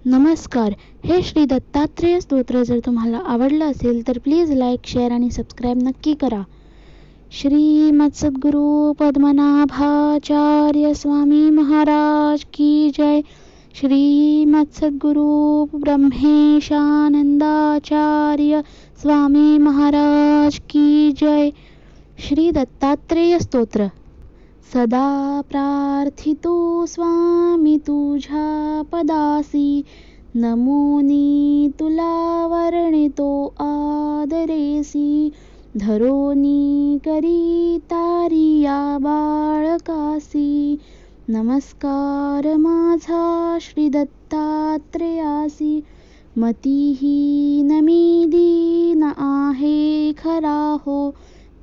नमस्कार. हे श्री दत्तात्रेय स्तोत्र जर तुम्हाला आवडलं असेल तर प्लीज लाईक, शेअर आणि सबस्क्राईब नक्की करा. श्रीमद सद्गुरु पद्मनाभाचार्य स्वामी महाराज की जय. श्रीमद सद्गुरु ब्रह्मेशानंदाचार्य स्वामी महाराज की जय. श्री दत्तात्रेय स्तोत्र. सदा प्रार्थितो स्वामी तुझ्या पदासी, नमोनी तुला वर्णितो आदरेसी, धरोनी करी तारिया बाळकासी. नमस्कार माझा श्री दत्तात्रेयासी, मतिहीन मी दीन आहे खरा हो,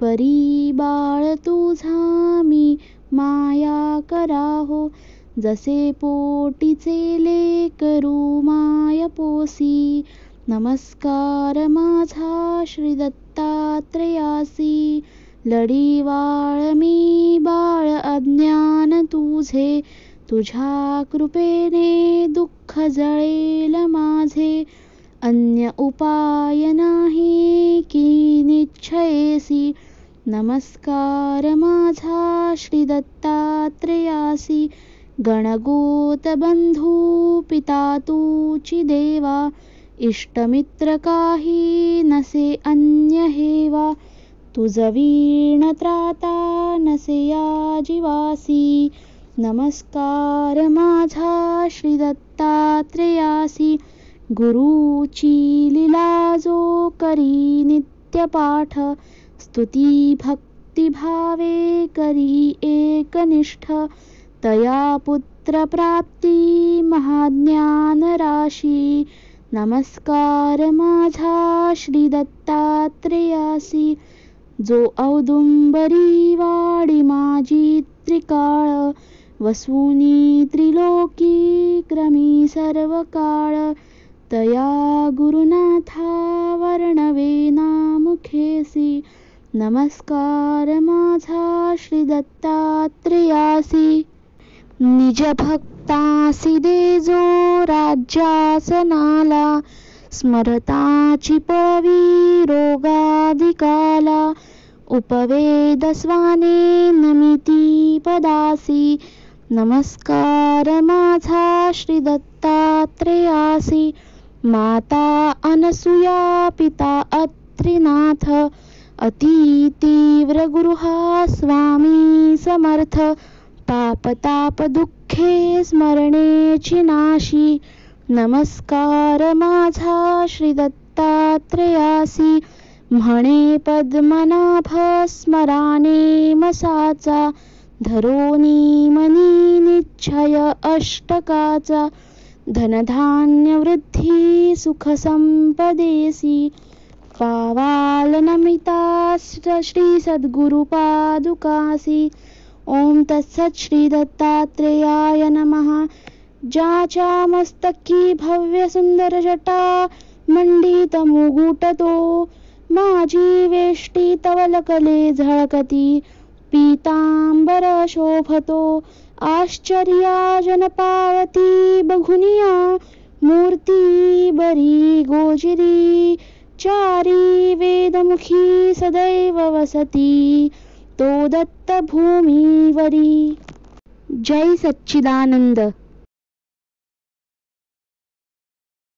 परी बाळ तुझा मी माया कराहो. जसे पोटीचे लेकरू माय पोसी, नमस्कार माझा श्री दत्तात्रेयासी. लढीवाळ मी बाळ अज्ञान तुझे, तुझ्या कृपेने दुःख जळेल माझे. अन्य उपाय नाही की निश्चयेसी, नमस्कार माझा श्री दत्तात्रेयासी. गणगोत बंधू पिता तूची देवा, इष्टमित्र काही नसे अन्य हेवा. तुझ वीण त्राता नसे या जीवासी, नमस्कार माझा श्री दत्तात्रेयासी. गुरुची लीला जो करी नित्य पाठ, स्तुती भक्ती भावे करी एकनिष्ठ. तया पुत्र प्राप्ती महाज्ञान राशी, नमस्कार माझा श्री दत्तात्रेयासी. जो औदुंबरी वाडी माझी त्रिकाळ, वसूनी त्रिलोकी क्रमी सर्व काळ. तया गुरुनाथा वर्णवे नामुखेसी, नमस्कार माझा श्री दत्तात्रेयासी. निज भक्तासी दे जो राज्यासनाला, स्मरताची पळवी रोगाधिकाला. उपवेद स्वाने नमिती पदासी, नमस्कार माझा श्री दत्तात्रेयासी. माता अनसुया पिता अत्रिनाथ, अति तीव्र गुरुहा स्वामी समर्थ. पाप ताप दुःखे स्मरणेची नाशी, नमस्कार माझा श्री दत्तात्रेयासी. म्हणे पद्मनाभ स्मराने मसाचा, धरोनी मनी निश्चय अष्टकाचा. धनधान्य वृद्धी सुख संपदेसी, पावाल नमिता श्री सद्गुरु पादुकासी. ओम तत्सत. श्री दत्तात्रेयाय नमः. ज्याच्या मस्तकी भव्य सुंदर जटा, मंडित मुकुट तो, माझी वेष्टी तवलकले झळकती, पीतांबर शोभतो. आश्चर्याजन पावती बघुनिया, मूर्ती बरी गोजिरी. चारी वेदमुखी सदैव वसती, तो दत्त भूमीवरी. जय सच्चिदानंद.